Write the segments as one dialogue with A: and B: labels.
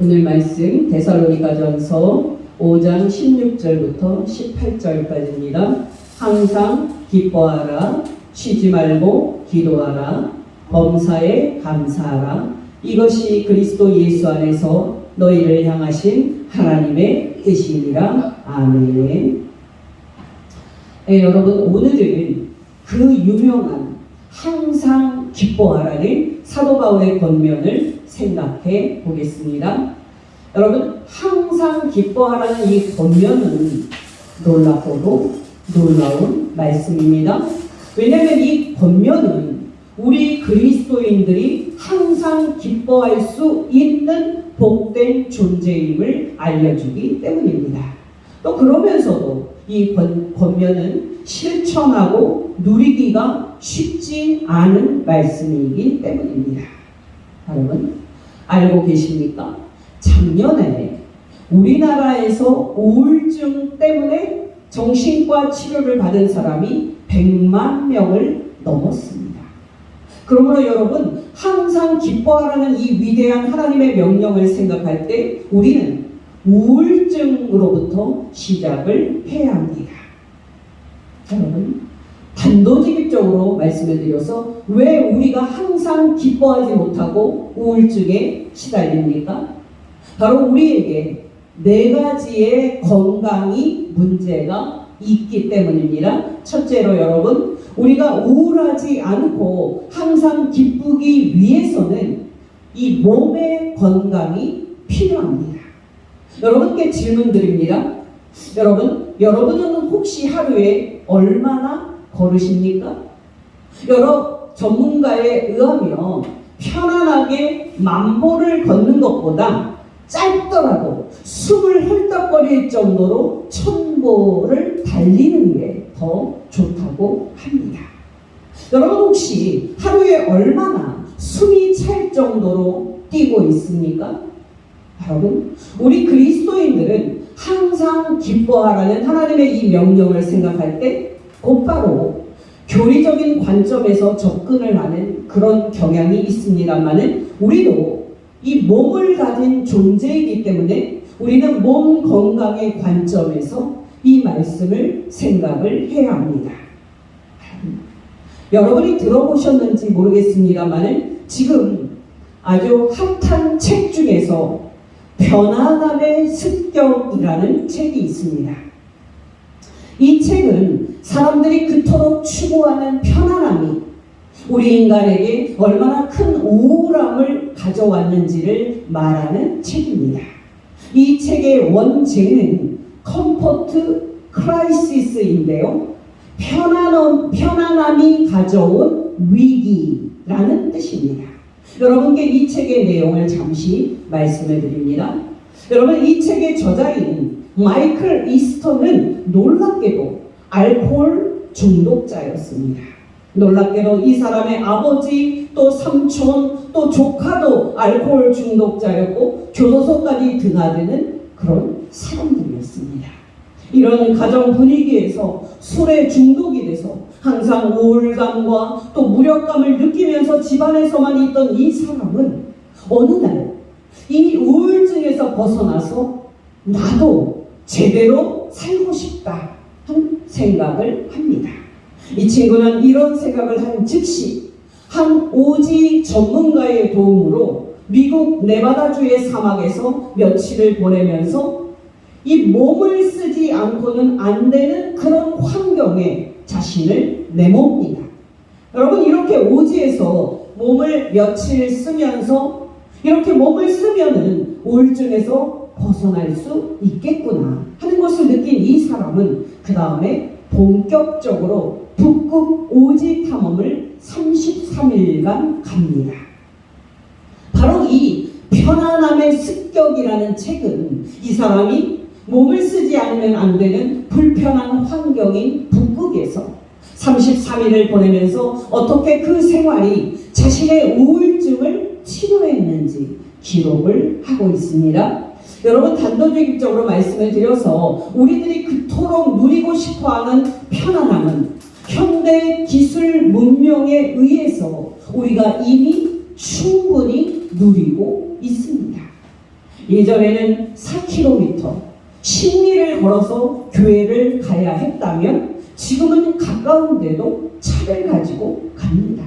A: 오늘 말씀 데살로니가전서 5장 16절부터 18절까지입니다. 항상 기뻐하라, 쉬지 말고 기도하라, 범사에 감사하라. 이것이 그리스도 예수 안에서 너희를 향하신 하나님의 뜻이니라. 아멘. 네, 여러분, 오늘은 그 유명한 항상 기뻐하라는 사도 바울의 권면을 생각해 보겠습니다. 여러분, 항상 기뻐하라는 이 권면은 놀랍고도 놀라운 말씀입니다. 왜냐하면 이 권면은 우리 그리스도인들이 항상 기뻐할 수 있는 복된 존재임을 알려주기 때문입니다. 또 그러면서도 이 권면은 실천하고 누리기가 쉽지 않은 말씀이기 때문입니다. 여러분, 알고 계십니까? 작년에 우리나라에서 우울증 때문에 정신과 치료를 받은 사람이 100만 명을 넘었습니다. 그러므로 여러분, 항상 기뻐하라는 이 위대한 하나님의 명령을 생각할 때 우리는 우울증으로부터 시작을 해야 합니다. 여러분, 단도직입적으로 말씀을 드려서 왜 우리가 항상 기뻐하지 못하고 우울증에 시달립니까? 바로 우리에게 4가지의 건강이 문제가 있기 때문입니다. 첫째로 여러분, 우리가 우울하지 않고 항상 기쁘기 위해서는 이 몸의 건강이 필요합니다. 여러분께 질문 드립니다. 여러분은 혹시 하루에 얼마나 걸으십니까? 여러 전문가에 의하면 편안하게 10,000보를 걷는 것보다 짧더라도 숨을 헐떡거릴 정도로 1,000보를 달리는 게 더 좋다고 합니다. 여러분 혹시 하루에 얼마나 숨이 찰 정도로 뛰고 있습니까? 여러분, 우리 그리스도인들은 항상 기뻐하라는 하나님의 이 명령을 생각할 때 곧바로 교리적인 관점에서 접근을 하는 그런 경향이 있습니다만은 우리도 이 몸을 가진 존재이기 때문에 우리는 몸 건강의 관점에서 이 말씀을 생각을 해야 합니다. 여러분이 들어보셨는지 모르겠습니다만은 지금 아주 핫한 책 중에서 편안함의 습격이라는 책이 있습니다. 이 책은 사람들이 그토록 추구하는 편안함이 우리 인간에게 얼마나 큰 우울함을 가져왔는지를 말하는 책입니다. 이 책의 원제는 컴포트 크라이시스인데요. 편안함이 가져온 위기라는 뜻입니다. 여러분께 이 책의 내용을 잠시 말씀을 드립니다. 여러분, 이 책의 저자인 마이클 이스턴은 놀랍게도 알코올 중독자였습니다. 놀랍게도 이 사람의 아버지, 또 삼촌, 또 조카도 알코올 중독자였고 교도소까지 드나드는 그런 사람들이었습니다. 이런 가정 분위기에서 술에 중독이 돼서 항상 우울감과 또 무력감을 느끼면서 집안에서만 있던 이 사람은 어느 날 이 우울증에서 벗어나서 나도 제대로 살고 싶다 한 생각을 합니다. 이 친구는 이런 생각을 한 즉시 한 오지 전문가의 도움으로 미국 네바다주의 사막에서 며칠을 보내면서 이 몸을 쓰지 않고는 안 되는 그런 환경에 자신을 내멉니다. 여러분, 이렇게 오지에서 몸을 며칠 쓰면서 이렇게 몸을 쓰면은 우울증에서 벗어날 수 있겠구나 하는 것을 느낀 이 사람은 그 다음에 본격적으로 북극 오지 탐험을 33일간 갑니다. 바로 이 편안함의 습격이라는 책은 이 사람이 몸을 쓰지 않으면 안 되는 불편한 환경인 북극에서 33일을 보내면서 어떻게 그 생활이 자신의 우울증을 치료했는지 기록을 하고 있습니다. 여러분, 단도직입적으로 말씀을 드려서 우리들이 그토록 누리고 싶어하는 편안함은 현대 기술 문명에 의해서 우리가 이미 충분히 누리고 있습니다. 예전에는 4km, 10리를 걸어서 교회를 가야 했다면 지금은 가까운데도 차를 가지고 갑니다.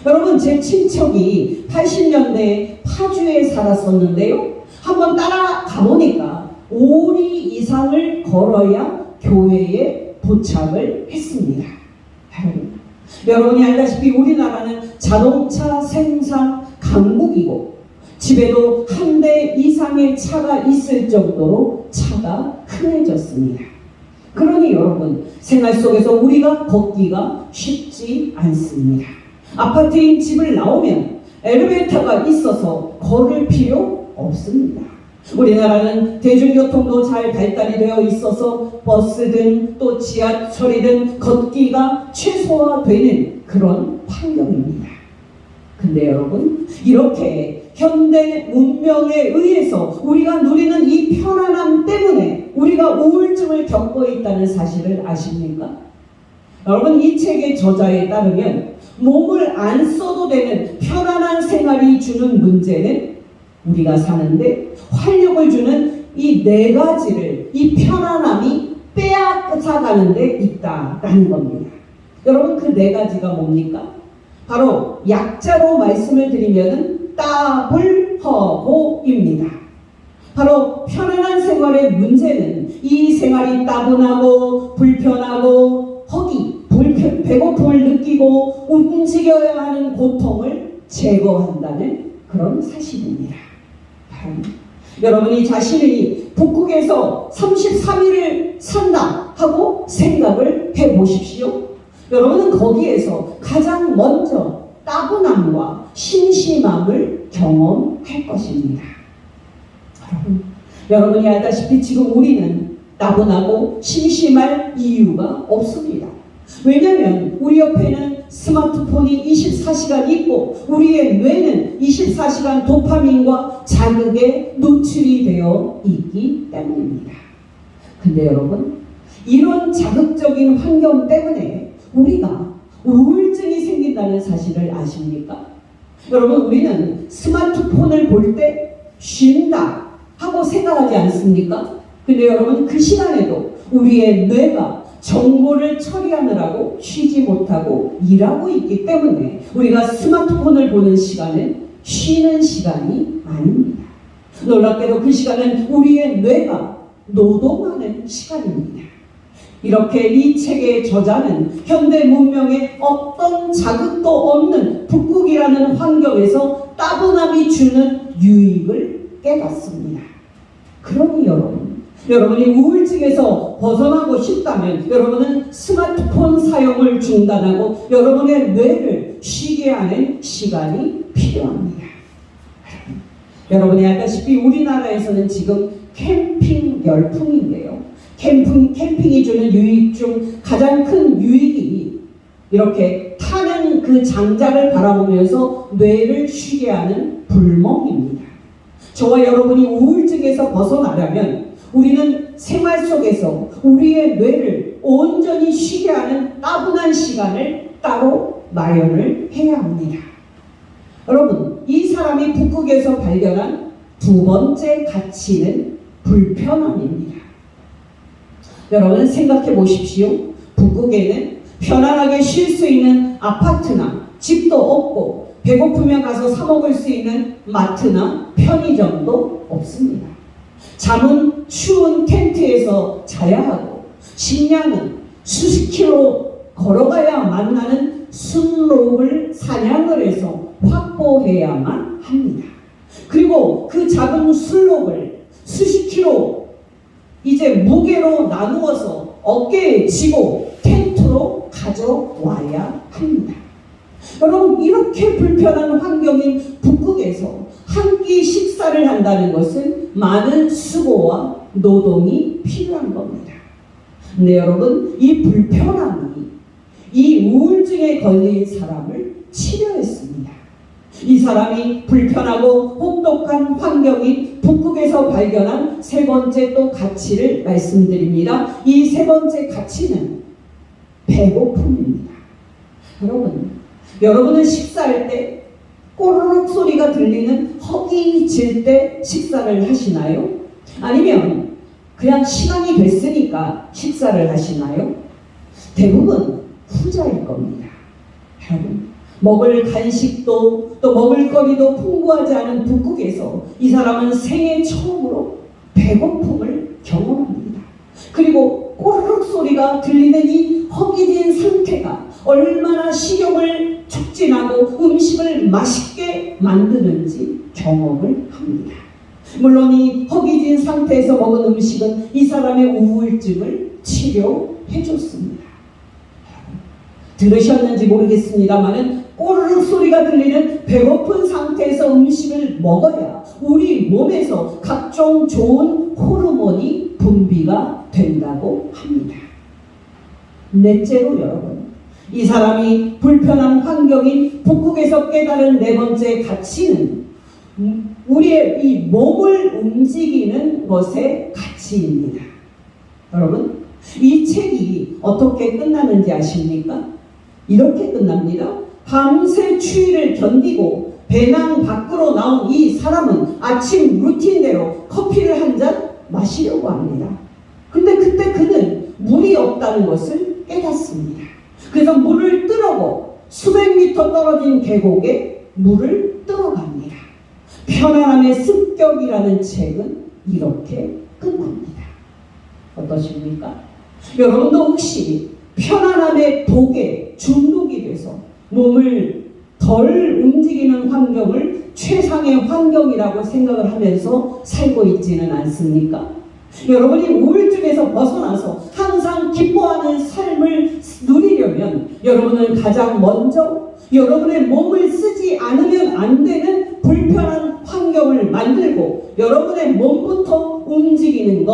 A: 여러분, 제 친척이 80년대에 파주에 살았었는데요. 한번 따라가 보니까 5리 이상을 걸어야 교회에 도착을 했습니다. 여러분이 알다시피 우리나라는 자동차 생산 강국이고 집에도 한 대 이상의 차가 있을 정도로 차가 흔해졌습니다. 그러니 여러분, 생활 속에서 우리가 걷기가 쉽지 않습니다. 아파트인 집을 나오면 엘리베이터가 있어서 걸을 필요 없습니다. 우리나라는 대중교통도 잘 발달이 되어 있어서 버스든 또 지하철이든 걷기가 최소화되는 그런 환경입니다. 근데 여러분, 이렇게 현대 문명에 의해서 우리가 누리는 이 편안함 때문에 우리가 우울증을 겪고 있다는 사실을 아십니까? 여러분, 이 책의 저자에 따르면 몸을 안 써도 되는 편안한 생활이 주는 문제는 우리가 사는데 활력을 주는 이 4가지를 이 편안함이 빼앗아가는 데 있다라는 겁니다. 여러분, 그 4가지가 뭡니까? 바로 약자로 말씀을 드리면 따불허고입니다. 바로 편안한 생활의 문제는 이 생활이 따분하고 불편하고 배고픔을 느끼고 움직여야 하는 고통을 제거한다는 그런 사실입니다. 여러분이 자신이 북극에서 33일을 산다 하고 생각을 해보십시오. 여러분은 거기에서 가장 먼저 따분함과 심심함을 경험할 것입니다. 여러분이 알다시피 지금 우리는 따분하고 심심할 이유가 없습니다. 왜냐하면 우리 옆에는 스마트폰이 24시간 있고 우리의 뇌는 24시간 도파민과 자극에 노출이 되어 있기 때문입니다. 근데 여러분, 이런 자극적인 환경 때문에 우리가 우울증이 생긴다는 사실을 아십니까? 여러분, 우리는 스마트폰을 볼 때 쉰다 하고 생각하지 않습니까? 근데 여러분, 그 시간에도 우리의 뇌가 정보를 처리하느라고 쉬지 못하고 일하고 있기 때문에 우리가 스마트폰을 보는 시간은 쉬는 시간이 아닙니다. 놀랍게도 그 시간은 우리의 뇌가 노동하는 시간입니다. 이렇게 이 책의 저자는 현대 문명에 어떤 자극도 없는 북극이라는 환경에서 따분함이 주는 유익을 깨닫습니다. 그러니 여러분이 우울증에서 벗어나고 싶다면 여러분은 스마트폰 사용을 중단하고 여러분의 뇌를 쉬게 하는 시간이 필요합니다. 여러분이 알다시피 우리나라에서는 지금 캠핑 열풍인데요. 캠핑이 주는 유익 중 가장 큰 유익이 이렇게 타는 그 장작을 바라보면서 뇌를 쉬게 하는 불멍입니다. 저와 여러분이 우울증에서 벗어나려면 우리는 생활 속에서 우리의 뇌를 온전히 쉬게 하는 따분한 시간을 따로 마련을 해야 합니다. 여러분, 이 사람이 북극에서 발견한 2번째 가치는 불편함입니다. 여러분, 생각해 보십시오. 북극에는 편안하게 쉴 수 있는 아파트나 집도 없고 배고프면 가서 사 먹을 수 있는 마트나 편의점도 없습니다. 잠은 추운 텐트에서 자야 하고 식량은 수십 킬로 걸어가야 만나는 순록을 사냥을 해서 확보해야만 합니다. 그리고 그 작은 순록을 수십 킬로 이제 무게로 나누어서 어깨에 지고 텐트로 가져와야 합니다. 여러분, 이렇게 불편한 환경인 북극에서 한 끼 식사를 한다는 것은 많은 수고와 노동이 필요한 겁니다. 근데 여러분, 이 불편함이 이 우울증에 걸린 사람을 치료했습니다. 이 사람이 불편하고 혹독한 환경인 북극에서 발견한 3번째 또 가치를 말씀드립니다. 이 3번째 가치는 배고픔입니다. 여러분은 식사할 때 꼬르륵 소리가 들리는 허기 질 때 식사를 하시나요? 아니면 그냥 시간이 됐으니까 식사를 하시나요? 대부분 후자일 겁니다. 여러분, 먹을 간식도 또 먹을거리도 풍부하지 않은 북극에서 이 사람은 생애 처음으로 배고픔을 경험합니다. 그리고 꼬르륵 소리가 들리는 이 허기진 상태가 얼마나 식욕을 촉진하고 음식을 맛있게 만드는지 경험을 합니다. 물론 이 허기진 상태에서 먹은 음식은 이 사람의 우울증을 치료해 줬습니다. 들으셨는지 모르겠습니다만은 꼬르륵 소리가 들리는 배고픈 상태에서 음식을 먹어야 우리 몸에서 각종 좋은 호르몬이 분비가 된다고 합니다. 넷째로 여러분, 이 사람이 불편한 환경인 북극에서 깨달은 네 번째 가치는 우리의 이 몸을 움직이는 것의 가치입니다. 여러분, 이 책이 어떻게 끝나는지 아십니까? 이렇게 끝납니다. 밤새 추위를 견디고 배낭 밖으로 나온 이 사람은 아침 루틴대로 커피를 한 잔 마시려고 합니다. 근데 그때 그는 물이 없다는 것을 깨닫습니다. 그래서 물을 뜨러고 수백 미터 떨어진 계곡에 물을 뜨러갑니다. 편안함의 습격이라는 책은 이렇게 끝납니다. 어떠십니까? 여러분도 혹시 편안함의 독에 중독이 돼서 몸을 덜 움직이는 환경을 최상의 환경이라고 생각을 하면서 살고 있지는 않습니까? 여러분이 우울증에서 벗어나서 항상 기뻐하는 삶을 누리려면 여러분은 가장 먼저 여러분의 몸을 쓰지 않으면 안 되는 불편한 환경을 만들고 여러분의 몸부터 움직이는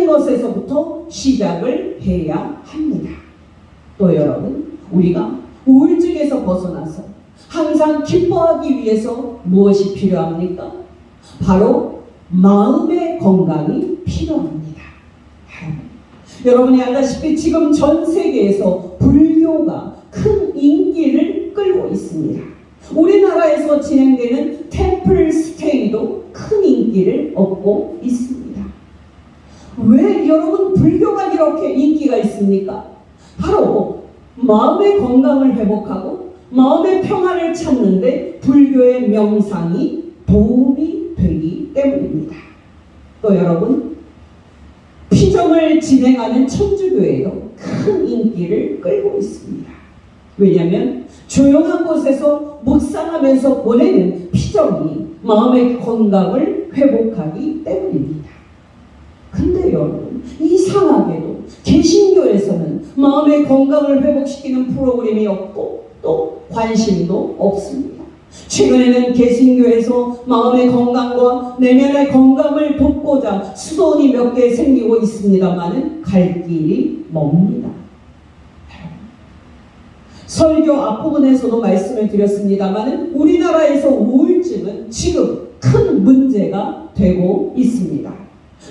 A: 것에서부터 시작을 해야 합니다. 또 여러분, 우리가 우울증에서 벗어나서 항상 기뻐하기 위해서 무엇이 필요합니까? 바로 마음의 건강이 필요합니다. 여러분이 알다시피 지금 전 세계에서 불교가 큰 인기를 끌고 있습니다. 우리나라에서 진행되는 템플 스테이도 큰 인기를 얻고 있습니다. 왜 여러분 불교가 이렇게 인기가 있습니까? 바로 마음의 건강을 회복하고 마음의 평화를 찾는데 불교의 명상이 도움이 되기 때문입니다. 또 여러분, 피정을 진행하는 천주교회도 큰 인기를 끌고 있습니다. 왜냐하면 조용한 곳에서 묵상하면서 보내는 피정이 마음의 건강을 회복하기 때문입니다. 근데 여러분, 이상하게도 개신교에서는 마음의 건강을 회복시키는 프로그램이 없고 또 관심도 없습니다. 최근에는 개신교에서 마음의 건강과 내면의 건강을 돕고자 수도원이 몇 개 생기고 있습니다만 갈 길이 멉니다. 설교 앞부분에서도 말씀을 드렸습니다만 우리나라에서 우울증은 지금 큰 문제가 되고 있습니다.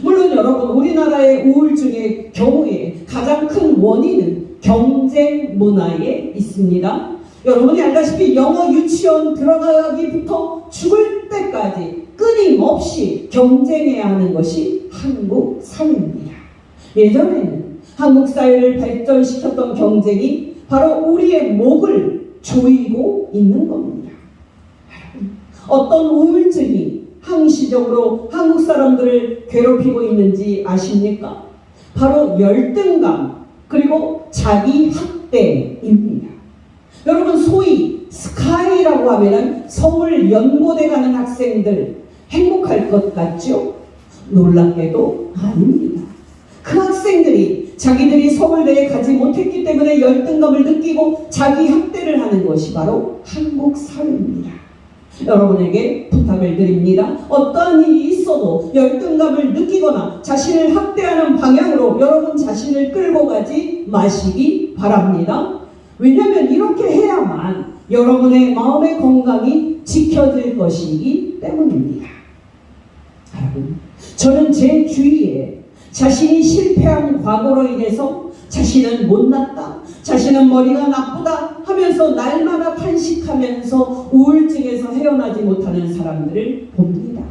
A: 물론 여러분, 우리나라의 우울증의 경우에 가장 큰 원인은 경쟁 문화에 있습니다. 여러분이 알다시피 영어 유치원 들어가기부터 죽을 때까지 끊임없이 경쟁해야 하는 것이 한국 사회입니다. 예전에는 한국 사회를 발전시켰던 경쟁이 바로 우리의 목을 조이고 있는 겁니다. 어떤 우울증이 항시적으로 한국 사람들을 괴롭히고 있는지 아십니까? 바로 열등감 그리고 자기 학대입니다. 여러분, 소위 스카이라고 하면 서울 연고대 가는 학생들 행복할 것 같죠? 놀랍게도 아닙니다. 그 학생들이 자기들이 서울대에 가지 못했기 때문에 열등감을 느끼고 자기 학대를 하는 것이 바로 한국 사회입니다. 여러분에게 부탁을 드립니다. 어떠한 일이 있어도 열등감을 느끼거나 자신을 학대하는 방향으로 여러분 자신을 끌고 가지 마시기 바랍니다. 왜냐하면 이렇게 해야만 여러분의 마음의 건강이 지켜질 것이기 때문입니다. 여러분, 저는 제 주위에 자신이 실패한 과거로 인해서 자신은 못났다, 자신은 머리가 나쁘다 하면서 날마다 탄식하면서 우울증에서 헤어나지 못하는 사람들을 봅니다.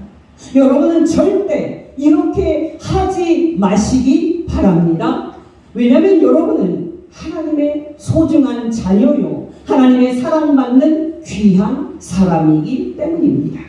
A: 여러분은 절대 이렇게 하지 마시기 바랍니다. 왜냐하면 여러분은 하나님의 소중한 자녀요, 하나님의 사랑받는 귀한 사람이기 때문입니다.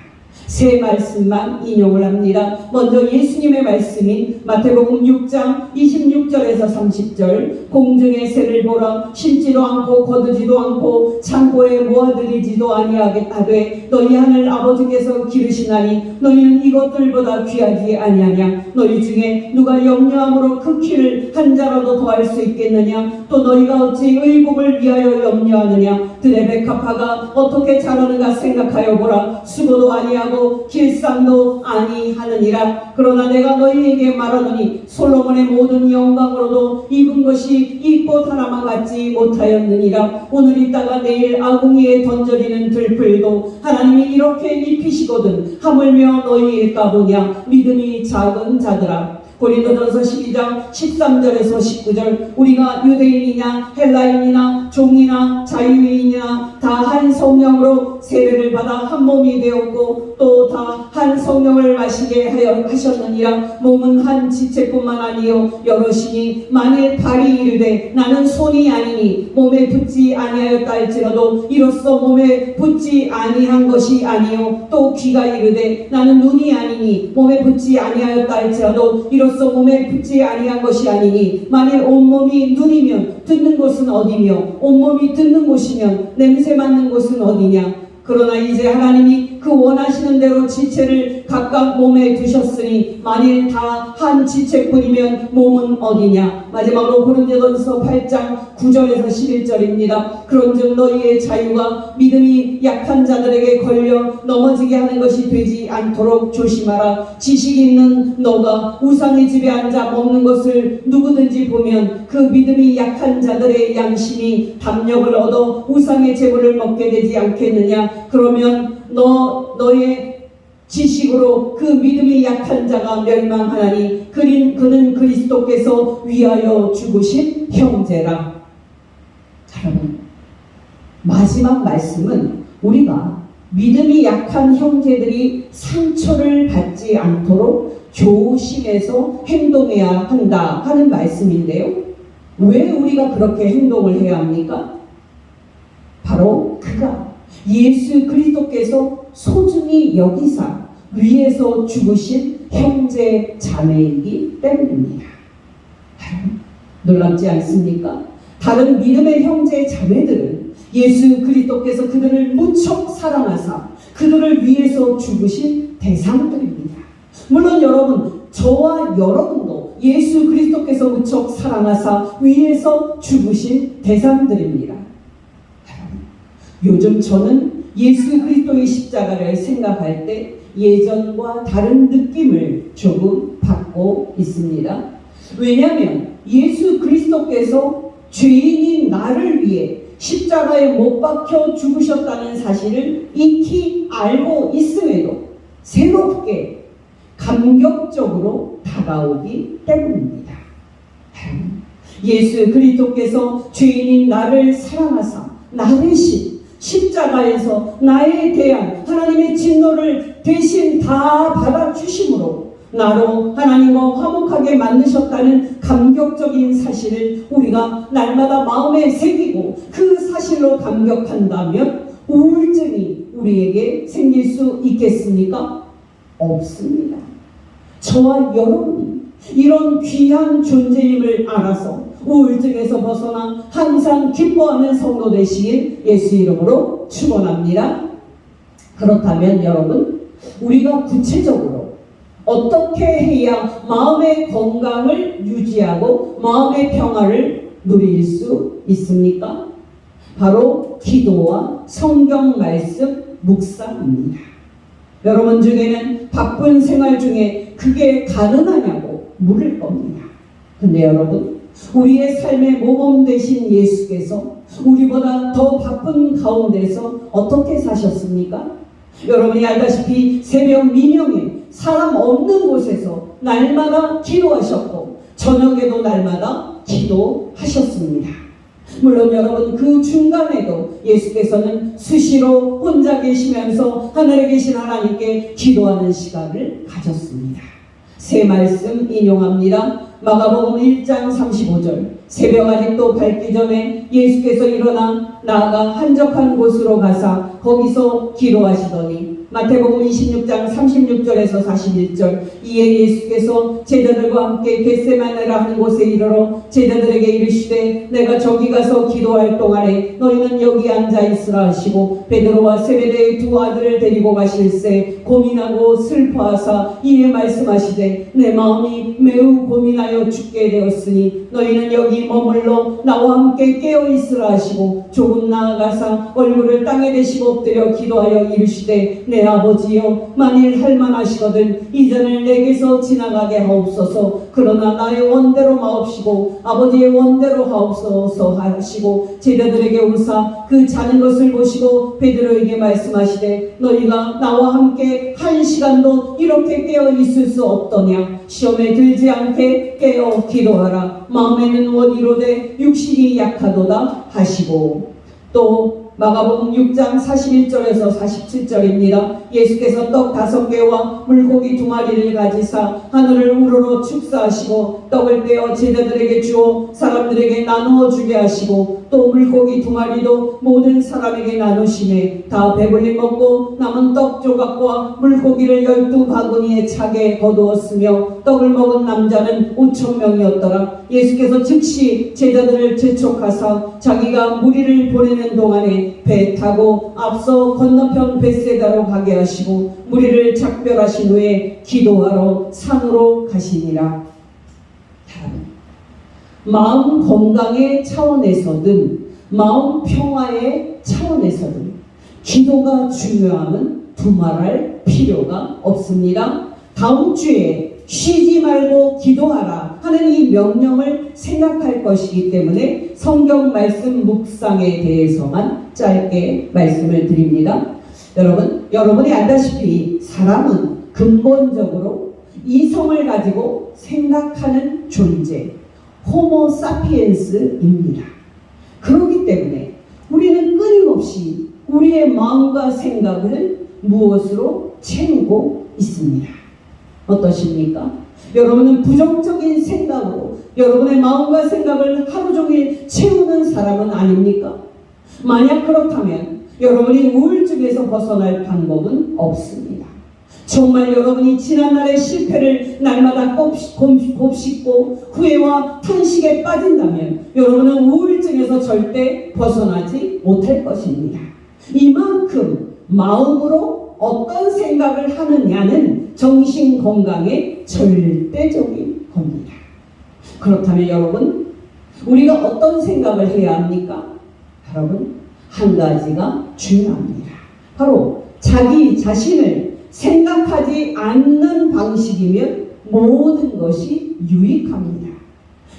A: 세 말씀만 인용을 합니다. 먼저 예수님의 말씀인 마태복음 6장 26절에서 30절, 공중의 새를 보라, 심지도 않고 거두지도 않고 창고에 모아들이지도 아니하되 너희 하늘 아버지께서 기르시나니 너희는 이것들보다 귀하지 아니하냐. 너희 중에 누가 염려함으로 그 키를 한 자라도 더할 수 있겠느냐. 또 너희가 어찌 의복을 위하여 염려하느냐. 들의 백합화가 어떻게 자라는가 생각하여 보라. 수고도 아니하고 길쌈도 아니하느니라. 그러나 내가 너희에게 말하노니 솔로몬의 모든 영광으로도 입은 것이 이 꽃 하나만 갖지 못하였느니라. 오늘 있다가 내일 아궁이에 던져지는 들풀도 하나님이 이렇게 입히시거든 하물며 너희일까 보냐. 믿음이 작은 자들아. 고린도전서 12장 13절에서 19절, 우리가 유대인이냐 헬라인이나 종이나 자유인이나 다 한 성령으로 세례를 받아 한 몸이 되었고 또 다 한 성령을 마시게 하셨느니라. 몸은 한 지체뿐만 아니요 여럿이니 만일 발이 이르되 나는 손이 아니니 몸에 붙지 아니하였다 할지라도 이로써 몸에 붙지 아니한 것이 아니요 또 귀가 이르되 나는 눈이 아니니 몸에 붙지 아니하였다 할지라도 이로써 몸에 붙지 아니한 것이 아니니 만일 온몸이 눈이면 듣는 곳은 어디며 온몸이 듣는 곳이면 냄새 맡는 곳은 어디냐. 그러나 이제 하나님이 그 원하시는 대로 지체를 각각 몸에 두셨으니 만일 다 한 지체뿐이면 몸은 어디냐. 마지막으로 고린도전서 8장 9절에서 11절입니다. 그런즉 너희의 자유가 믿음이 약한 자들에게 걸려 넘어지게 하는 것이 되지 않도록 조심하라. 지식 있는 너가 우상의 집에 앉아 먹는 것을 누구든지 보면 그 믿음이 약한 자들의 양심이 담력을 얻어 우상의 제물을 먹게 되지 않겠느냐. 그러면 너의 지식으로 그 믿음이 약한 자가 멸망하나니 그는 그리스도께서 위하여 죽으신 형제라. 여러분, 마지막 말씀은 우리가 믿음이 약한 형제들이 상처를 받지 않도록 조심해서 행동해야 한다 하는 말씀인데요. 왜 우리가 그렇게 행동을 해야 합니까? 바로 그가 예수 그리스도께서 소중히 여기사 위에서 죽으신 형제 자매이기 때문입니다. 놀랍지 않습니까? 다른 믿음의 형제 자매들은 예수 그리스도께서 그들을 무척 사랑하사 그들을 위해서 죽으신 대상들입니다. 물론 여러분, 저와 여러분도 예수 그리스도께서 무척 사랑하사 위해서 죽으신 대상들입니다. 요즘 저는 예수 그리스도의 십자가를 생각할 때 예전과 다른 느낌을 조금 받고 있습니다. 왜냐하면 예수 그리스도께서 죄인인 나를 위해 십자가에 못 박혀 죽으셨다는 사실을 익히 알고 있음에도 새롭게 감격적으로 다가오기 때문입니다. 예수 그리스도께서 죄인인 나를 사랑하사 나 대신 십자가에서 나에 대한 하나님의 진노를 대신 다 받아주심으로 나로 하나님과 화목하게 만드셨다는 감격적인 사실을 우리가 날마다 마음에 새기고 그 사실로 감격한다면 우울증이 우리에게 생길 수 있겠습니까? 없습니다. 저와 여러분이 이런 귀한 존재임을 알아서 우울증에서 벗어나 항상 기뻐하는 성도 되시길 예수 이름으로 축원합니다. 그렇다면 여러분, 우리가 구체적으로 어떻게 해야 마음의 건강을 유지하고 마음의 평화를 누릴 수 있습니까? 바로 기도와 성경 말씀 묵상입니다. 여러분 중에는 바쁜 생활 중에 그게 가능하냐고 물을 겁니다. 근데 여러분, 우리의 삶의 모범 되신 예수께서 우리보다 더 바쁜 가운데서 어떻게 사셨습니까? 여러분이 알다시피 새벽 미명에 사람 없는 곳에서 날마다 기도하셨고 저녁에도 날마다 기도하셨습니다. 물론 여러분 그 중간에도 예수께서는 수시로 혼자 계시면서 하늘에 계신 하나님께 기도하는 시간을 가졌습니다. 새 말씀 인용합니다. 마가복음 1장 35절. 새벽 아직도 밝기 전에 예수께서 일어나 나아가 한적한 곳으로 가사 거기서 기도하시더니 마태복음 26장 36절에서 41절. 이에 예수께서 제자들과 함께 겟세마네라 하는 곳에 이르러 제자들에게 이르시되 내가 저기 가서 기도할 동안에 너희는 여기 앉아 있으라 하시고 베드로와 세베대의 두 아들을 데리고 가실새 고민하고 슬퍼하사 이에 말씀하시되 내 마음이 매우 고민하여 죽게 되었으니 너희는 여기 머물러 나와 함께 깨어 있으라 하시고 조금 나아가사 얼굴을 땅에 대시고 엎드려 기도하여 이르시되 내 아버지여 만일 할만하시거든 이 잔을 내게서 지나가게 하옵소서. 그러나 나의 원대로 마옵시고 아버지의 원대로 하옵소서 하시고 제자들에게 오사 그 자는 것을 보시고 베드로에게 말씀하시되 너희가 나와 함께 한 시간도 이렇게 깨어 있을 수 없더냐. 시험에 들지 않게 깨어 기도하라. 마음에는 원이로되 육신이 약하도다 하시고. 또 마가복음 6장 41절에서 47절입니다. 예수께서 떡 5개와 물고기 2마리를 가지사 하늘을 우러러 축사하시고 떡을 떼어 제자들에게 주어 사람들에게 나누어 주게 하시고 또 물고기 2마리도 모든 사람에게 나누시매 다 배불리 먹고 남은 떡 조각과 물고기를 12바구니에 차게 거두었으며 떡을 먹은 남자는 5,000명이었더라. 예수께서 즉시 제자들을 재촉하사 자기가 무리를 보내는 동안에 배 타고 앞서 건너편 벳세다로 가게 하시고 무리를 작별하신 후에 기도하러 산으로 가시니라. 마음 건강의 차원에서든 마음 평화의 차원에서든 기도가 중요함은 두말할 필요가 없습니다. 다음 주에 쉬지 말고 기도하라 하는 이 명령을 생각할 것이기 때문에 성경 말씀 묵상에 대해서만 짧게 말씀을 드립니다. 여러분이 알다시피 사람은 근본적으로 이성을 가지고 생각하는 존재, 호모 사피엔스입니다. 그렇기 때문에 우리는 끊임없이 우리의 마음과 생각을 무엇으로 채우고 있습니다. 어떠십니까? 여러분은 부정적인 생각으로 여러분의 마음과 생각을 하루 종일 채우는 사람은 아닙니까? 만약 그렇다면 여러분이 우울증에서 벗어날 방법은 없습니다. 정말 여러분이 지난날의 실패를 날마다 곱씹고 후회와 탄식에 빠진다면 여러분은 우울증에서 절대 벗어나지 못할 것입니다. 이만큼 마음으로 어떤 생각을 하느냐는 정신 건강의 절대적인 겁니다. 그렇다면 여러분, 우리가 어떤 생각을 해야 합니까? 여러분, 한 가지가 중요합니다. 바로 자기 자신을 생각하지 않는 방식이면 모든 것이 유익합니다.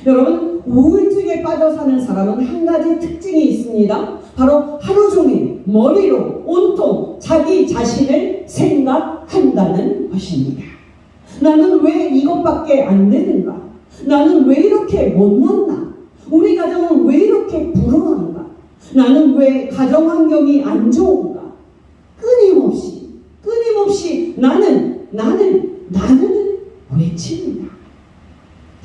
A: 여러분, 우울증에 빠져 사는 사람은 한 가지 특징이 있습니다. 바로 하루 종일 머리로 온통 자기 자신을 생각한다는 것입니다. 나는 왜 이것밖에 안 되는가? 나는 왜 이렇게 못났나? 우리 가정은 왜 이렇게 불안한가? 나는 왜 가정 환경이 안 좋은가? 끊임없이 나는 외칩니다.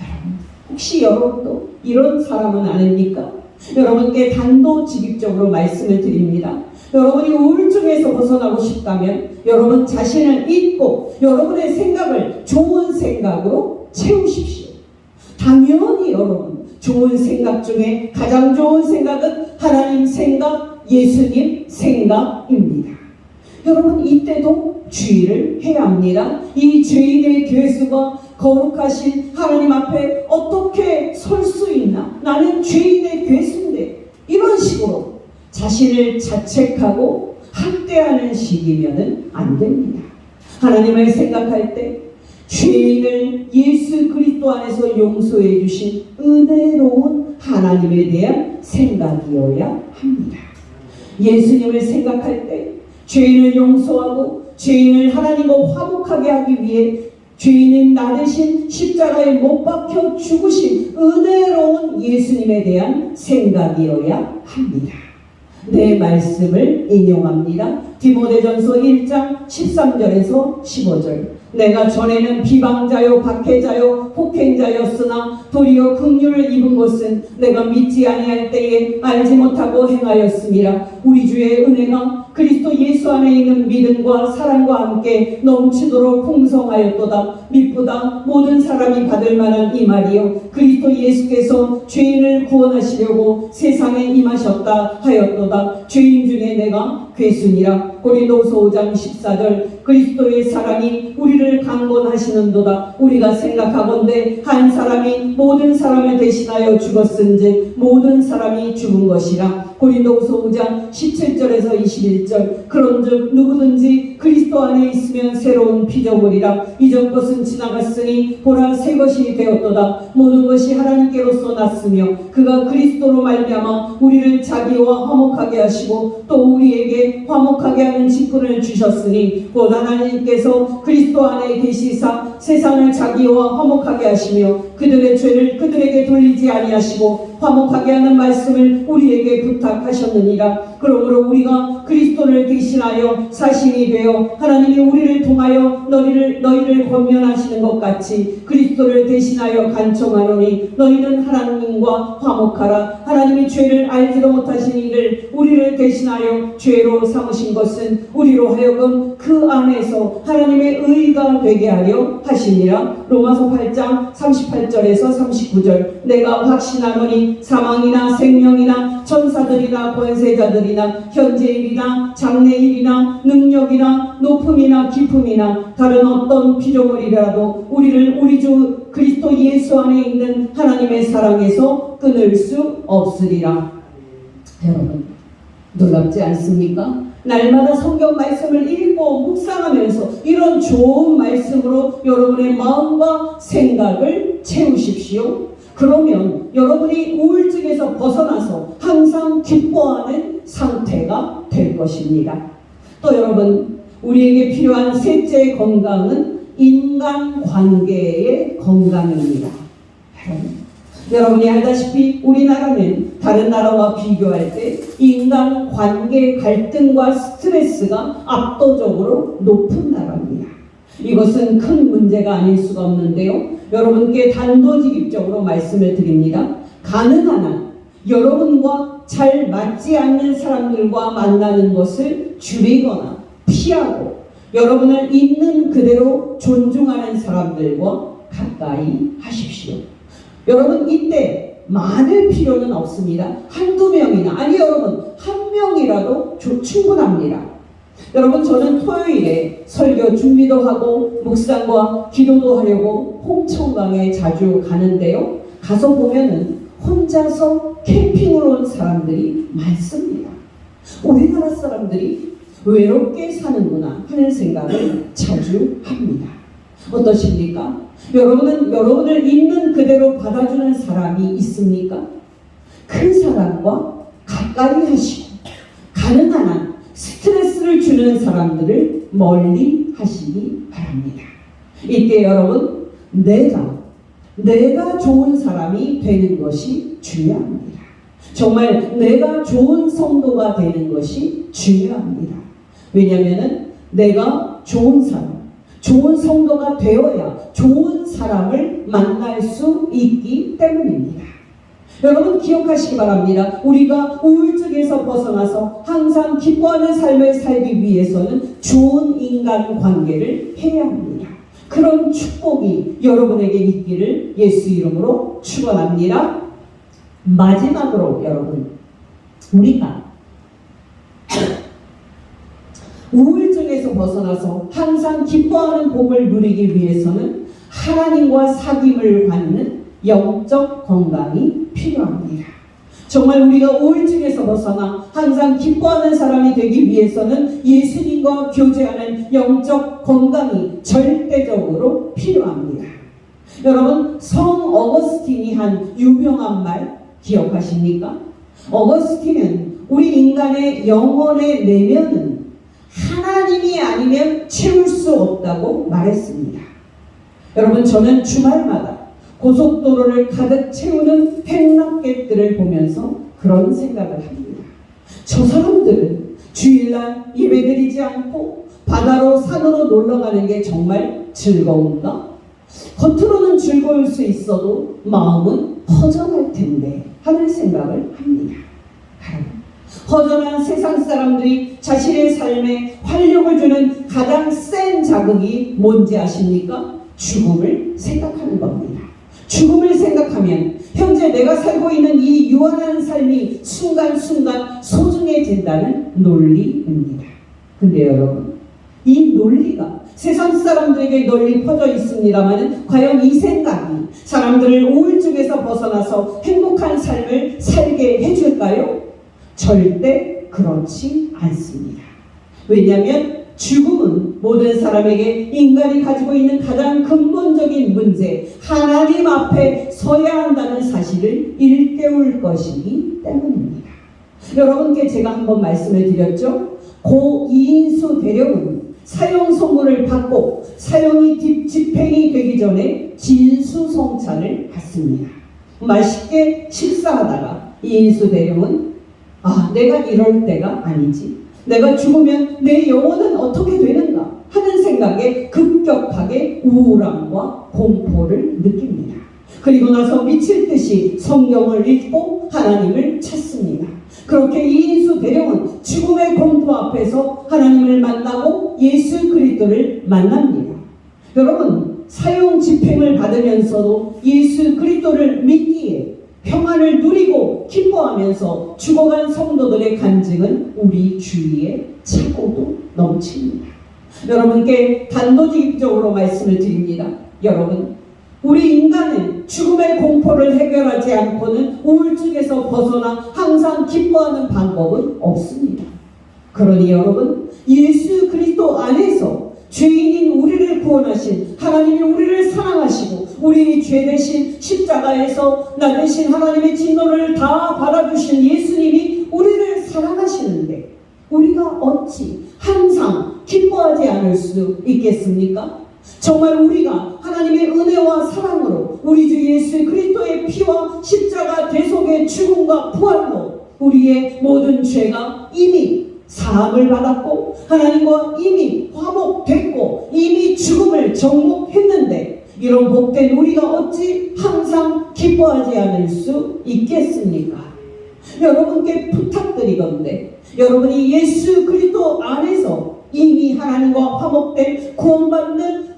A: 여러분, 혹시 여러분도 이런 사람은 아닙니까? 여러분께 단도직입적으로 말씀을 드립니다. 여러분이 우울증에서 벗어나고 싶다면 여러분 자신을 잊고 여러분의 생각을 좋은 생각으로 채우십시오. 당연히 여러분, 좋은 생각 중에 가장 좋은 생각은 하나님 생각, 예수님 생각입니다. 여러분, 이때도 주의를 해야 합니다. 이 죄인의 괴수가 거룩하신 하나님 앞에 어떻게 설 수 있나? 나는 죄인의 괴수인데. 이런 식으로 자신을 자책하고 학대하는 식이면 안 됩니다. 하나님을 생각할 때 죄인을 예수 그리스도 안에서 용서해 주신 은혜로운 하나님에 대한 생각이어야 합니다. 예수님을 생각할 때 죄인을 용서하고 죄인을 하나님과 화목하게 하기 위해 죄인인 나 대신 십자가에 못 박혀 죽으신 은혜로운 예수님에 대한 생각이어야 합니다. 내 말씀을 인용합니다. 디모데전서 1장 13절에서 15절. 내가 전에는 비방자요 박해자요 폭행자였으나 도리어 긍휼을 입은 것은 내가 믿지 아니할 때에 알지 못하고 행하였음이라. 우리 주의 은혜가 그리스도 예수 안에 있는 믿음과 사랑과 함께 넘치도록 풍성하였도다. 믿보다 모든 사람이 받을 만한 이 말이요 그리스도 예수께서 죄인을 구원하시려고 세상에 임하셨다 하였도다. 죄인 중에 내가 괴순이라. 고린도후서 5장 14절. 그리스도의 사랑이 우리를 강권하시는도다. 우리가 생각하건대 한 사람이 모든 사람을 대신하여 죽었은즉 모든 사람이 죽은 것이라. 고린도후서 5장 17절에서 21절. 그런즉 누구든지 그리스도 안에 있으면 새로운 피조물이라. 이전 것은 지나갔으니 보라 새 것이 되었도다. 모든 것이 하나님께로서 났으며 그가 그리스도로 말미암아 우리를 자기와 화목하게 하시고 또 우리에게 화목하게 하는 직분을 주셨으니 곧 하나님께서 그리스도 안에 계시사 세상을 자기와 화목하게 하시며 그들의 죄를 그들에게 돌리지 아니하시고 화목하게 하는 말씀을 우리에게 부탁하셨느니라. 그러므로 우리가 그리스도를 대신하여 사신이 되어 하나님이 우리를 통하여 너희를 권면하시는 것 같이 그리스도를 대신하여 간청하노니 너희는 하나님과 화목하라. 하나님이 죄를 알지도 못하신 이를 우리를 대신하여 죄로 삼으신 것은 우리로 하여금 그 안에서 하나님의 의가 되게 하려 하시니라. 로마서 8장 38절에서 39절. 내가 확신하노니 사망이나 생명이나 천사들이나 권세자들이나 현재일이나 장래일이나 능력이나 높음이나 깊음이나 다른 어떤 피조물이라도 우리를 우리 주 그리스도 예수 안에 있는 하나님의 사랑에서 끊을 수 없으리라. 여러분 놀랍지 않습니까? 날마다 성경 말씀을 읽고 묵상하면서 이런 좋은 말씀으로 여러분의 마음과 생각을 채우십시오. 그러면 여러분이 우울증에서 벗어나서 항상 기뻐하는 상태가 될 것입니다. 또 여러분, 우리에게 필요한 셋째 건강은 인간관계의 건강입니다. 여러분이 알다시피 우리나라는 다른 나라와 비교할 때 인간관계 갈등과 스트레스가 압도적으로 높은 나라입니다. 이것은 큰 문제가 아닐 수가 없는데요. 여러분께 단도직입적으로 말씀을 드립니다. 가능한 한 여러분과 잘 맞지 않는 사람들과 만나는 것을 줄이거나 피하고 여러분을 있는 그대로 존중하는 사람들과 가까이 하십시오. 여러분 이때 많을 필요는 없습니다. 한두 명이나 아니 여러분 한 명이라도 충분합니다. 여러분 저는 토요일에 설교 준비도 하고 묵상과 기도도 하려고 홍천강에 자주 가는데요. 가서 보면은 혼자서 캠핑으로 온 사람들이 많습니다. 우리나라 사람들이 외롭게 사는구나 하는 생각을 자주 합니다. 어떠십니까? 여러분은 여러분을 있는 그대로 받아주는 사람이 있습니까? 그 사람과 가까이 하시고 가능한 한 스트레스를 주는 사람들을 멀리 하시기 바랍니다. 이때 여러분 내가 좋은 사람이 되는 것이 중요합니다. 정말 내가 좋은 성도가 되는 것이 중요합니다. 왜냐하면 내가 좋은 사람, 좋은 성도가 되어야 좋은 사람을 만날 수 있기 때문입니다. 여러분 기억하시기 바랍니다. 우리가 우울증에서 벗어나서 항상 기뻐하는 삶을 살기 위해서는 좋은 인간관계를 해야 합니다. 그런 축복이 여러분에게 있기를 예수 이름으로 축원합니다. 마지막으로 여러분 우리가 우울증에서 벗어나서 항상 기뻐하는 복을 누리기 위해서는 하나님과 사귐을 갖는 영적 건강이 필요합니다. 정말 우리가 우울증에서 벗어나 항상 기뻐하는 사람이 되기 위해서는 예수님과 교제하는 영적 건강이 절대적으로 필요합니다. 여러분 성 어거스틴이 한 유명한 말 기억하십니까? 어거스틴은 우리 인간의 영혼의 내면은 하나님이 아니면 채울 수 없다고 말했습니다. 여러분, 저는 주말마다 고속도로를 가득 채우는 행락객들을 보면서 그런 생각을 합니다. 저 사람들은 주일날 예배드리지 않고 바다로 산으로 놀러가는 게 정말 즐거운가? 겉으로는 즐거울 수 있어도 마음은 허전할 텐데 하는 생각을 합니다. 허전한 세상 사람들이 자신의 삶에 활력을 주는 가장 센 자극이 뭔지 아십니까? 죽음을 생각하는 겁니다. 죽음을 생각하면 현재 내가 살고 있는 이 유한한 삶이 순간순간 소중해진다는 논리입니다. 근데 여러분, 이 논리가 세상 사람들에게 널리 퍼져 있습니다만 과연 이 생각이 사람들을 우울증에서 벗어나서 행복한 삶을 살게 해줄까요? 절대 그렇지 않습니다. 왜냐하면 죽음은 모든 사람에게 인간이 가지고 있는 가장 근본적인 문제, 하나님 앞에 서야 한다는 사실을 일깨울 것이기 때문입니다. 여러분께 제가 한번 말씀을 드렸죠. 고 이인수 대령은 사형 선고를 받고 사형이 집행이 되기 전에 진수성찬을 받습니다. 맛있게 식사하다가 이인수 대령은 내가 이럴 때가 아니지, 내가 죽으면 내 영혼은 어떻게 되는가 하는 생각에 급격하게 우울함과 공포를 느낍니다. 그리고 나서 미칠 듯이 성경을 읽고 하나님을 찾습니다. 그렇게 이인수 대령은 죽음의 공포 앞에서 하나님을 만나고 예수 그리스도를 만납니다. 여러분, 사형 집행을 받으면서도 예수 그리스도를 믿기에 평안을 누리고 기뻐하면서 죽어간 성도들의 간증은 우리 주위에 차고도 넘칩니다. 여러분께 단도직입적으로 말씀을 드립니다. 여러분, 우리 인간은 죽음의 공포를 해결하지 않고는 우울증에서 벗어나 항상 기뻐하는 방법은 없습니다. 그러니 여러분, 예수 그리스도 안에서 죄인인 우리를 구원하신 하나님이 우리를 사랑하시고 우리 죄 대신 십자가에서 나 대신 하나님의 진노를 다 받아주신 예수님이 우리를 사랑하시는데 우리가 어찌 항상 기뻐하지 않을 수 있겠습니까? 정말 우리가 하나님의 은혜와 사랑으로 우리 주 예수 그리스도의 피와 십자가 대속의 죽음과 부활로 우리의 모든 죄가 이미 사함을 받았고 하나님과 이미 화목됐고 이미 죽음을 정복했는데 이런 복된 우리가 어찌 항상 기뻐하지 않을 수 있겠습니까? 여러분께 부탁드리건데 여러분이 예수 그리스도 안에서 이미 하나님과 화목된 구원받는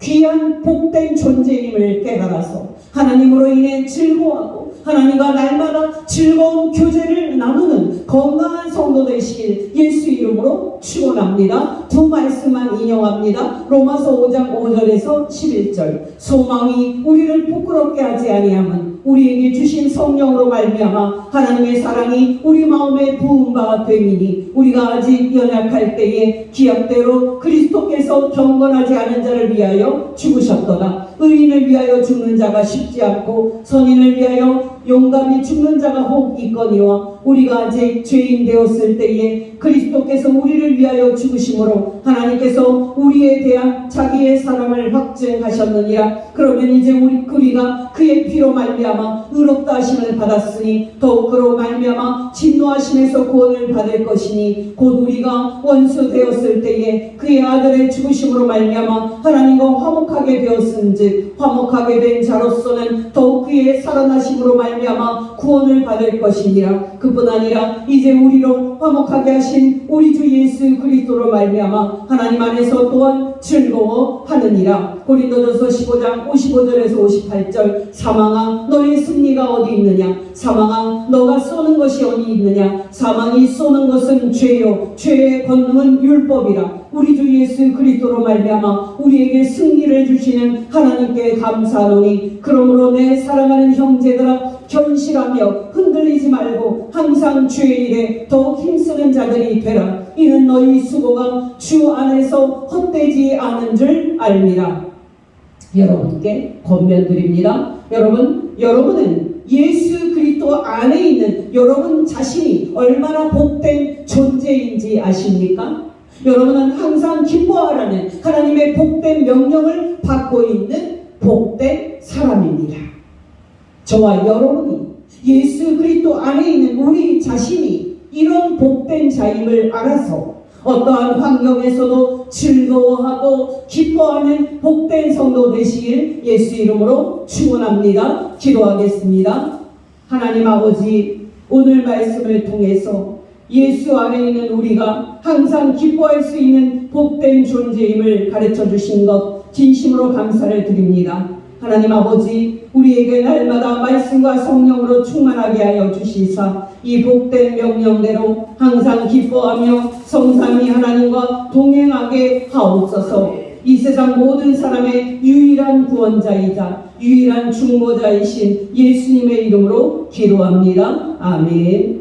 A: 귀한 복된 존재임을 깨달아서 하나님으로 인해 즐거워하고 하나님과 날마다 즐거운 교제를 나누는 건강한 성도 되시길 예수 이름으로 축원합니다. 두 말씀만 인용합니다. 로마서 5장 5절에서 11절. 소망이 우리를 부끄럽게 하지 아니함은 우리에게 주신 성령으로 말미암아 하나님의 사랑이 우리 마음에 부은 바 됨이니 우리가 아직 연약할 때에 기약대로 그리스도께서 경건하지 않은 자를 위하여 죽으셨도다. 의인을 위하여 죽는 자가 쉽지 않고 선인을 위하여 용감히 죽는 자가 혹 있거니와 우리가 아직 죄인 되었을 때에 그리스도께서 우리를 위하여 죽으심으로 하나님께서 우리에 대한 자기의 사랑을 확증하셨느니라. 그러면 이제 우리가 그의 피로 말미암아 의롭다 하심을 받았으니 더욱 그로 말미암아 진노하심에서 구원을 받을 것이니 곧 우리가 원수 되었을 때에 그의 아들의 죽으심으로 말미암아 하나님과 화목하게 되었은즉 화목하게 된 자로서는 더욱 그의 살아나심으로 말미암아 구원을 받을 것이니라. 그뿐 아니라 이제 우리로 화목하게 하신 우리 주 예수 그리스도로 말미암아 하나님 안에서 또한 즐거워하느니라. 고린도전서 15장 55절에서 58절. 사망아 너의 승리가 어디 있느냐? 사망아 너가 쏘는 것이 어디 있느냐? 사망이 쏘는 것은 죄요 죄의 권능은 율법이라. 우리 주 예수 그리스도로 말미암아 우리에게 승리를 주시는 하나님께 감사하노니 그러므로 내 사랑하는 형제들아 견실하며 흔들리지 말고 항상 주의 일에 더욱 힘쓰는 자들이 되라. 이는 너희 수고가 주 안에서 헛되지 않은 줄 알미라. 여러분께 권면드립니다. 여러분은 예수 그리스도 안에 있는 여러분 자신이 얼마나 복된 존재인지 아십니까? 여러분은 항상 기뻐하라는 하나님의 복된 명령을 받고 있는 복된 사람입니다. 저와 여러분이 예수 그리스도 안에 있는 우리 자신이 이런 복된 자임을 알아서 어떠한 환경에서도 즐거워하고 기뻐하는 복된 성도 되시길 예수 이름으로 축원합니다. 기도하겠습니다. 하나님 아버지, 오늘 말씀을 통해서 예수 안에 있는 우리가 항상 기뻐할 수 있는 복된 존재임을 가르쳐 주신 것 진심으로 감사를 드립니다. 하나님 아버지, 우리에게 날마다 말씀과 성령으로 충만하게 하여 주시사 이 복된 명령대로 항상 기뻐하며 성삼위 하나님과 동행하게 하옵소서. 이 세상 모든 사람의 유일한 구원자이자 유일한 중보자이신 예수님의 이름으로 기도합니다. 아멘.